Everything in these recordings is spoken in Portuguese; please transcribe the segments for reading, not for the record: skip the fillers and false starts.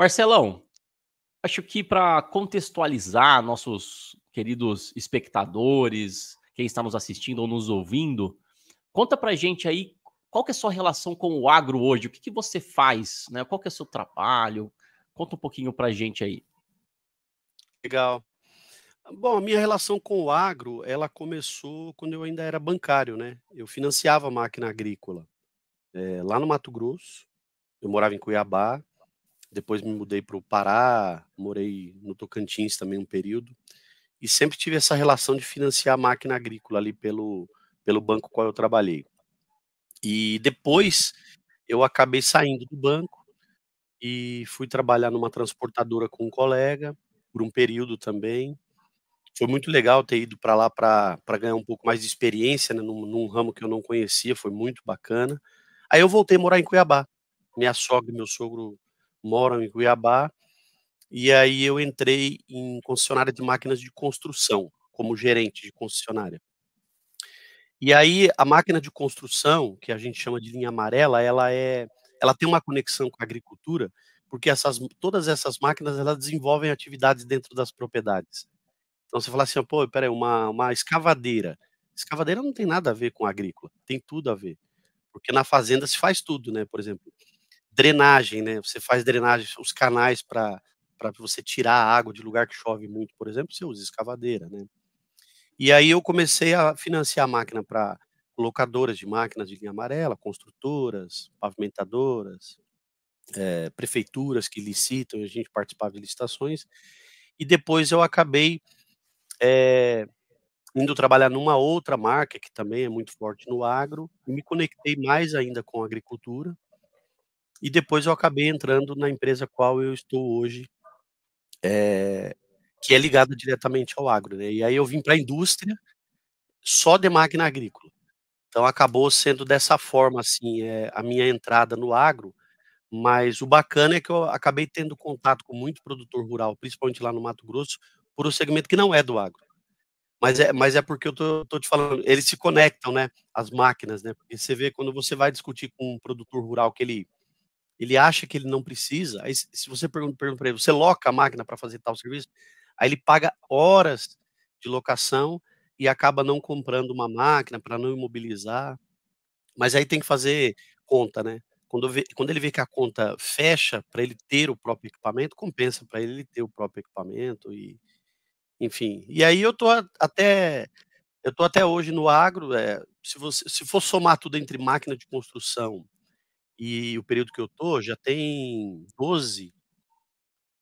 Marcelão, acho que para contextualizar nossos queridos espectadores, quem está nos assistindo ou nos ouvindo, conta pra gente aí qual que é a sua relação com o agro hoje, o que você faz, né? Qual que é o seu trabalho? Conta um pouquinho pra gente aí. Legal. Bom, a minha relação com o agro, ela começou quando eu ainda era bancário, né. Eu financiava máquina agrícola, lá no Mato Grosso. Eu morava em Cuiabá, depois me mudei para o Pará, morei no Tocantins também um período, e sempre tive essa relação de financiar máquina agrícola ali pelo banco qual eu trabalhei. E depois eu acabei saindo do banco e fui trabalhar numa transportadora com um colega, por um período também. Foi muito legal ter ido para lá para ganhar um pouco mais de experiência, né, num ramo que eu não conhecia, foi muito bacana. Aí eu voltei a morar em Cuiabá. Minha sogra e meu sogro moram em Cuiabá, e aí eu entrei em concessionária de máquinas de construção, como gerente de concessionária. E aí a máquina de construção, que a gente chama de linha amarela, ela tem uma conexão com a agricultura, porque todas essas máquinas, elas desenvolvem atividades dentro das propriedades. Então você fala assim: "Pô, espera aí, uma escavadeira". Escavadeira não tem nada a ver com agrícola, tem tudo a ver, porque na fazenda se faz tudo, né, por exemplo, drenagem, né, você faz drenagem, os canais para você tirar a água de lugar que chove muito, por exemplo, você usa escavadeira, né. E aí eu comecei a financiar máquina para locadoras de máquinas de linha amarela, construtoras, pavimentadoras, prefeituras que licitam, e a gente participava de licitações, e depois eu acabei, eh indo trabalhar numa outra marca que também é muito forte no agro, e me conectei mais ainda com a agricultura, e depois eu acabei entrando na empresa qual eu estou hoje, eh, que é ligada diretamente ao agro, né. E aí eu vim para a indústria só de máquina agrícola. Então acabou sendo dessa forma, assim, a minha entrada no agro, mas o bacana é que eu acabei tendo contato com muito produtor rural, principalmente lá no Mato Grosso, por um segmento que não é do agro. Mas é porque eu tô te falando, eles se conectam, né, as máquinas, né, porque você vê quando você vai discutir com um produtor rural que ele acha que ele não precisa, aí se você pergunta pra ele: "Você loca a máquina para fazer tal serviço?", aí ele paga horas de locação e acaba não comprando uma máquina para não imobilizar, mas aí tem que fazer conta, né. Quando ele vê que a conta fecha para ele ter o próprio equipamento, compensa para ele ter o próprio equipamento e, enfim. E aí eu tô até hoje no agro, se for somar tudo entre máquina de construção e o período que eu tô, já tem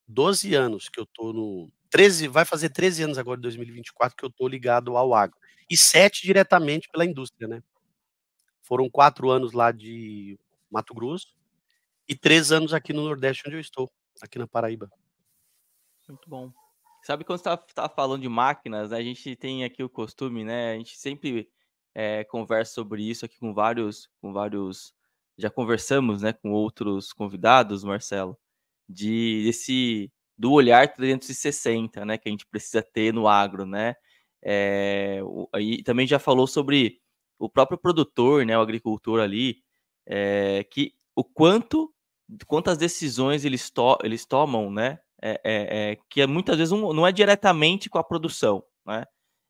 12 anos que eu tô no 13, vai fazer 13 anos agora em 2024 que eu tô ligado ao agro, e 7 diretamente pela indústria, né. Foram 4 anos lá de Mato Grosso e 3 anos aqui no Nordeste onde eu estou, aqui na Paraíba. Muito bom. Sabe quando você tá falando de máquinas, né, a gente tem aqui o costume, né, a gente sempre, conversa sobre isso aqui com vários já conversamos, né, com outros convidados, Marcelo, do olhar 360, né, que a gente precisa ter no agro, né. Aí também já falou sobre o próprio produtor, né, o agricultor ali, que quantas decisões eles tomam, né, que muitas vezes não é diretamente com a produção, né.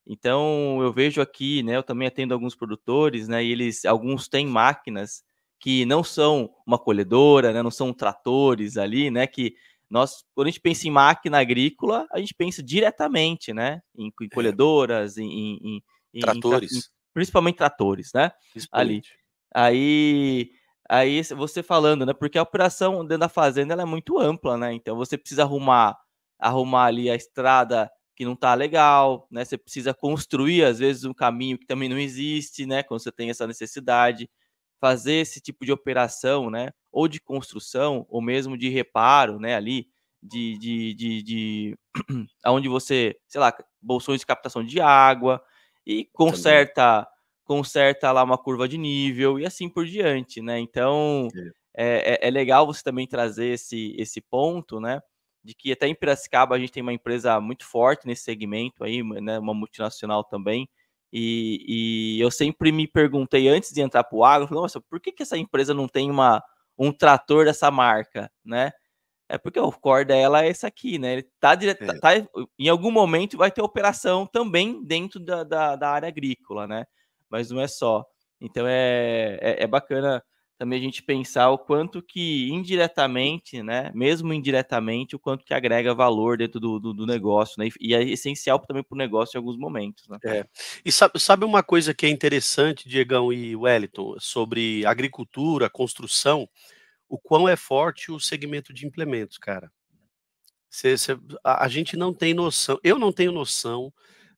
Então eu vejo aqui, né, eu também atendo alguns produtores, né, e alguns têm máquinas que não são uma colhedora, né, não são tratores ali, né, que quando a gente pensa em máquina agrícola, a gente pensa diretamente, né, em É, colhedoras, em tratores, principalmente tratores, né, ali. principalmente. Aí você falando, né, porque a operação dentro da fazenda ela é muito ampla, né, então você precisa arrumar ali a estrada que não tá legal, né, você precisa construir, às vezes, um caminho que também não existe, né, quando você tem essa necessidade. Fazer esse tipo de operação, né, ou de construção ou mesmo de reparo, né, ali, de aonde você, sei lá, bolsões de captação de água e Também. conserta lá uma curva de nível e assim por diante, né. Então, É, é legal você também trazer esse ponto, né, de que até em Piracicaba a gente tem uma empresa muito forte nesse segmento aí, né, uma multinacional também, e eu sempre me perguntei antes de entrar para o agro, falei: "Nossa, por que essa empresa não tem um trator dessa marca?", né. É porque o core dela é esse aqui, né? Ele em algum momento vai ter operação também dentro da área agrícola, né? Mas não é só. Então é bacana também a gente pensar o quanto que indiretamente, né? Mesmo indiretamente, o quanto que agrega valor dentro do negócio, né? E é essencial também para o negócio em alguns momentos, né? É. E sabe uma coisa que é interessante, Diegão e Wellington, sobre agricultura, construção, o quão é forte o segmento de implementos, cara. A gente não tem noção, eu não tenho noção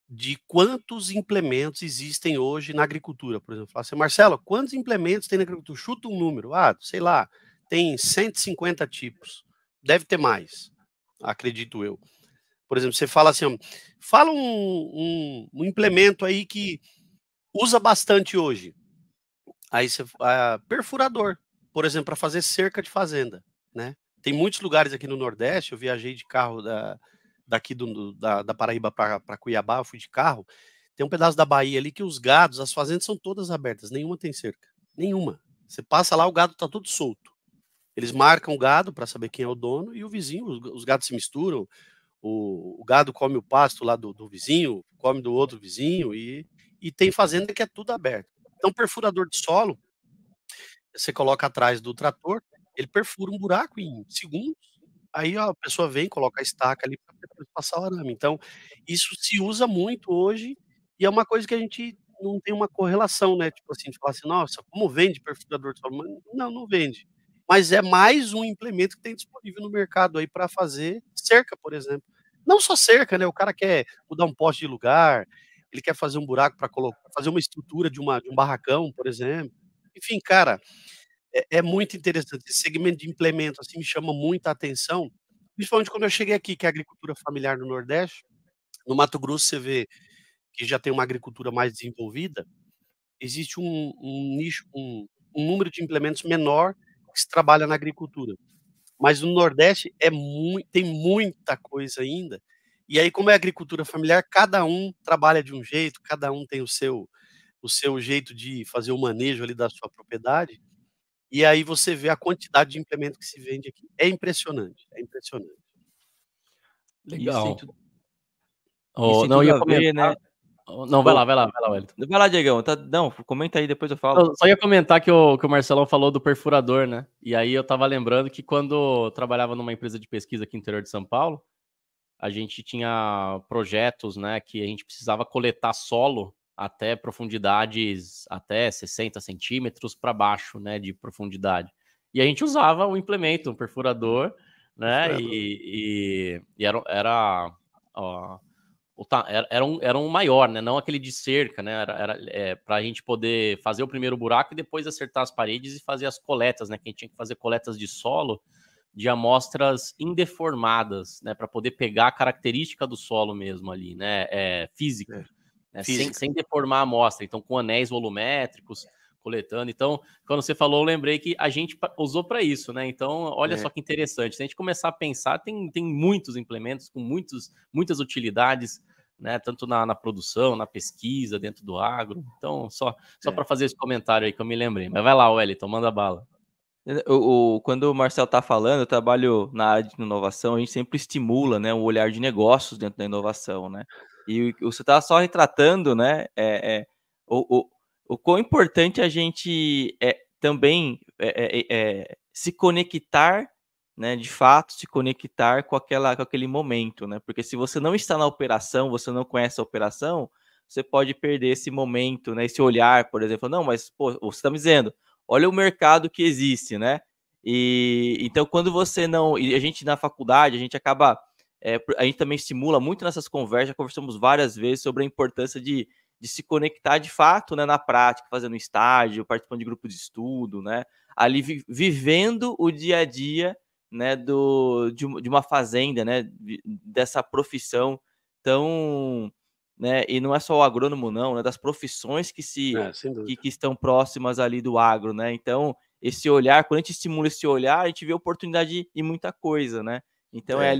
de quantos implementos existem hoje na agricultura, por exemplo. Fala assim: "Marcelo, quantos implementos tem na agricultura?" Chuta um número. Ah, sei lá, tem 150 tipos. Deve ter mais, acredito eu. Por exemplo, você fala assim, ó, fala um implemento aí que usa bastante hoje. Aí perfurador, por exemplo, para fazer cerca de fazenda, né. Tem muitos lugares aqui no Nordeste, eu viajei de carro daqui da Paraíba para Cuiabá, eu fui de carro, tem um pedaço da Bahia ali que os gados, as fazendas são todas abertas, nenhuma tem cerca, nenhuma. Você passa lá, o gado está todo solto. Eles marcam o gado para saber quem é o dono e o vizinho, os gados se misturam, o gado come o pasto lá do vizinho, come do outro vizinho e tem fazenda que é tudo aberto. Então perfurador de solo, você coloca atrás do trator, ele perfura um buraco em segundos, aí a pessoa vem, coloca a estaca ali para depois passar o arame. Então, isso se usa muito hoje, e é uma coisa que a gente não tem uma correlação, né, tipo assim, de falar assim: "Nossa, como vende perfurador de solo?" Mas não, não vende. Mas é mais um implemento que tem disponível no mercado aí para fazer cerca, por exemplo. Não só cerca, né, o cara quer mudar um poste de lugar, ele quer fazer um buraco para fazer uma estrutura de um barracão, por exemplo. Enfim, cara, é muito interessante. Esse segmento de implemento, assim, me chama muita atenção, principalmente quando eu cheguei aqui, que é a agricultura familiar no Nordeste. No Mato Grosso, você vê que já tem uma agricultura mais desenvolvida, existe um nicho, um número de implementos menor que se trabalha na agricultura. Mas no Nordeste tem muita coisa ainda, e aí como é agricultura familiar, cada um trabalha de um jeito, cada um tem o seu jeito de fazer o manejo ali da sua propriedade, e aí você vê a quantidade de implemento que se vende aqui. É impressionante, é impressionante. Isso tem Legal. tudo, isso Oh, tem não, eu tudo ia a ver, comentar. né? Não, Ô, vai lá, Wellington. vai lá, Diegão. Não, comenta aí, depois eu falo. Eu só ia comentar que o Marcelão falou do perfurador, né? E aí eu tava lembrando que quando eu trabalhava numa empresa de pesquisa aqui no interior de São Paulo, a gente tinha projetos, né, que a gente precisava coletar solo até profundidades até 60 centímetros para baixo, né, de profundidade. E a gente usava o implemento, um perfurador, né, Perfurador. e era, ó, era um maior, né? Não aquele de cerca, né? Era para a gente poder fazer o primeiro buraco e depois acertar as paredes e fazer as coletas, né? Que a gente tinha que fazer coletas de solo de amostras indeformadas, né? Para poder pegar a característica do solo mesmo ali, né? Física, É, né? física. Sem deformar a amostra. Então, com anéis volumétricos, coletando. Então, quando você falou, eu lembrei que a gente usou para isso, né? Então, olha só É. que interessante. Se a gente começar a pensar, tem muitos implementos com muitas utilidades, né? Tanto na produção, na pesquisa, dentro do agro. Então, só É. para fazer esse comentário aí que eu me lembrei. Mas vai lá, Wellington, manda bala. Quando o Marcel está falando, eu trabalho na área de inovação, a gente sempre estimula, né, o olhar de negócios dentro da inovação, né? E você está só retratando, né, o, o, o quão importante a gente também se conectar, né, de fato, se conectar com aquele momento, né? Porque se você não está na operação, você não conhece a operação, você pode perder esse momento, né, esse olhar, por exemplo. Não, mas pô, você está me dizendo, olha o mercado que existe, né? E então, quando você não. E a gente na faculdade, a gente acaba. A gente também estimula muito nessas conversas, já conversamos várias vezes sobre a importância de se conectar de fato, né, na prática, fazendo estágio, participando de grupo de estudo, né? Ali vivendo o dia a dia, né, de uma fazenda, né? Dessa profissão tão. Né, e não é só o agrônomo, não, né? Das profissões Sem dúvida. que estão próximas ali do agro, né? Então, esse olhar, quando a gente estimula esse olhar, a gente vê oportunidade em muita coisa, né? Então É.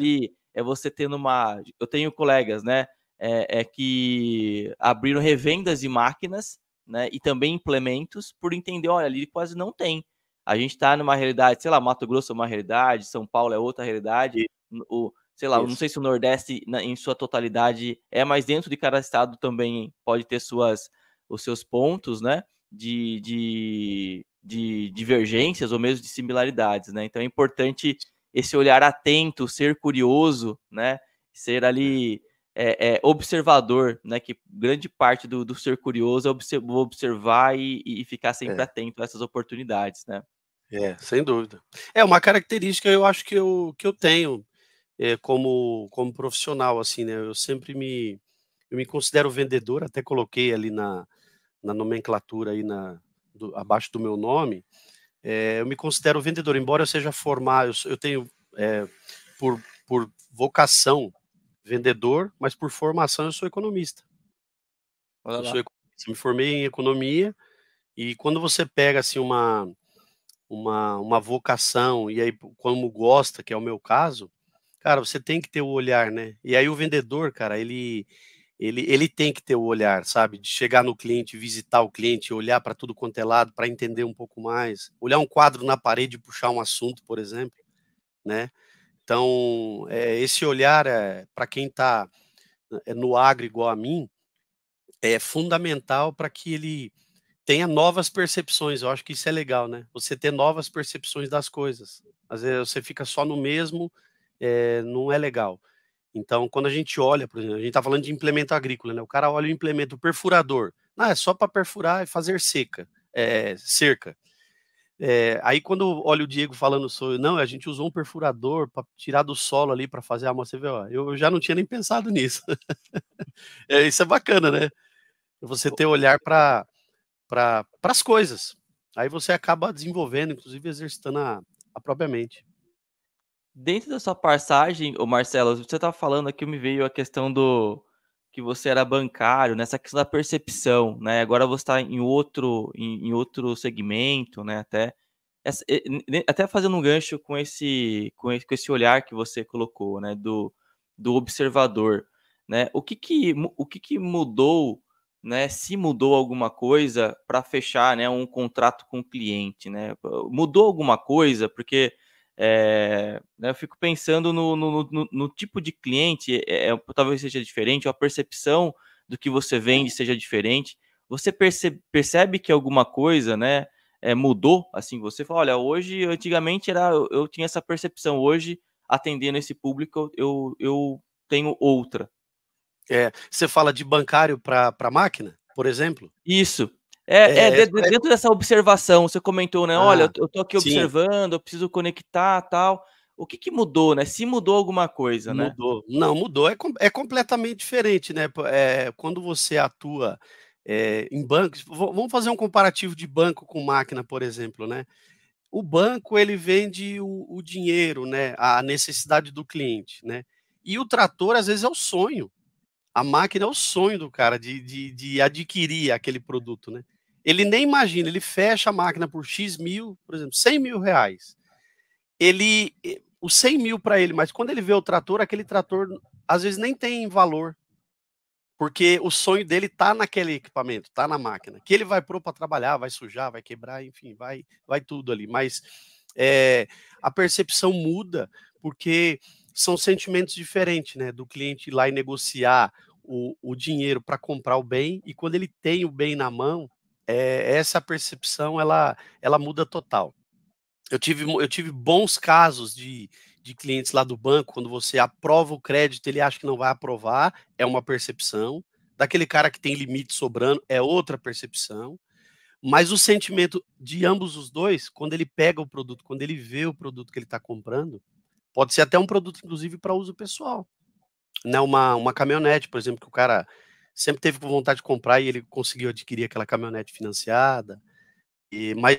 é você tendo uma. Eu tenho colegas, né? Que abriram revendas de máquinas, né? E também implementos por entender, olha, ali quase não tem. A gente está numa realidade, sei lá, Mato Grosso é uma realidade, São Paulo é outra realidade, sei lá, não sei se o Nordeste, em sua totalidade, mas dentro de cada estado também pode ter os seus pontos, né, de divergências ou mesmo de similaridades, né? Então é importante esse olhar atento, ser curioso, né, ser ali observador, né, que grande parte do ser curioso é observar e ficar sempre atento a essas oportunidades, né? Sem dúvida. É uma característica, eu acho que eu tenho como profissional, assim, né? Eu me considero vendedor, até coloquei ali na nomenclatura aí abaixo do meu nome. Eu me considero vendedor, embora eu seja formado, eu tenho por vocação vendedor, mas por formação eu sou economista. Olha lá. Eu sou economista, me formei em economia, e quando você pega assim uma vocação, e aí como gosta, que é o meu caso, cara, você tem que ter o olhar, né? E aí o vendedor, cara, ele tem que ter o olhar, sabe? De chegar no cliente, visitar o cliente, olhar para tudo quanto é lado, para entender um pouco mais, olhar um quadro na parede e puxar um assunto, por exemplo, né? Então, esse olhar, para quem está no agro igual a mim, é fundamental para que ele tenha novas percepções. Eu acho que isso é legal, né? Você ter novas percepções das coisas. Às vezes você fica só no mesmo, não é legal. Então, quando a gente olha, por exemplo, a gente está falando de implemento agrícola, né? O cara olha o implemento, o perfurador. Não, é só para perfurar e fazer cerca. Aí quando olha o Diego falando sobre, não, a gente usou um perfurador para tirar do solo ali para fazer a amostra, você vê, ó, eu já não tinha nem pensado nisso. Isso é bacana, né? Você ter olhar para as coisas. Aí você acaba desenvolvendo, inclusive exercitando a própria mente. Dentro da sua passagem, ô Marcelo, você tá falando aqui, me veio a questão que você era bancário, nessa questão da percepção, né? Agora você está em outro segmento, né? Até fazendo um gancho com esse olhar que você colocou, né? Do observador, né? O que mudou, né? Se mudou alguma coisa para fechar, né? Um contrato com o cliente, né? Mudou alguma coisa? Porque né, eu fico pensando no tipo de cliente, talvez seja diferente, ou a percepção do que você vende seja diferente. Você percebe que alguma coisa, né, mudou? Assim, você fala, olha, hoje, antigamente eu tinha essa percepção, hoje, atendendo esse público, eu tenho outra. Você fala de bancário para máquina, por exemplo? Isso. Dentro dessa observação, você comentou, né? Olha, eu tô aqui observando, eu preciso conectar, tal. O que mudou, né? Se mudou alguma coisa, né? Mudou. Não, mudou. É completamente diferente, né? Quando você atua em bancos, vamos fazer um comparativo de banco com máquina, por exemplo, né? O banco, ele vende o dinheiro, né? A necessidade do cliente, né? E o trator, às vezes, é o sonho. A máquina é o sonho do cara de adquirir aquele produto, né? Ele nem imagina, ele fecha a máquina por X mil, por exemplo, 100 mil reais. Os 100 mil para ele, mas quando ele vê o trator, aquele trator às vezes nem tem valor, porque o sonho dele tá naquele equipamento, tá na máquina, que ele vai pôr para trabalhar, vai sujar, vai quebrar, enfim, vai tudo ali. Mas a percepção muda, porque são sentimentos diferentes, né? Do cliente ir lá e negociar o dinheiro para comprar o bem, e quando ele tem o bem na mão, essa percepção ela muda total. Eu tive bons casos de clientes lá do banco, quando você aprova o crédito, ele acha que não vai aprovar, é uma percepção. Daquele cara que tem limite sobrando, é outra percepção. Mas o sentimento de ambos os dois, quando ele pega o produto, quando ele vê o produto que ele está comprando, pode ser até um produto, inclusive, para uso pessoal. Né? Uma caminhonete, por exemplo, que o cara sempre teve vontade de comprar e ele conseguiu adquirir aquela caminhonete financiada.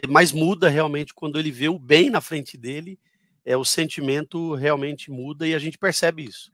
Mas muda realmente quando ele vê o bem na frente dele, o sentimento realmente muda e a gente percebe isso.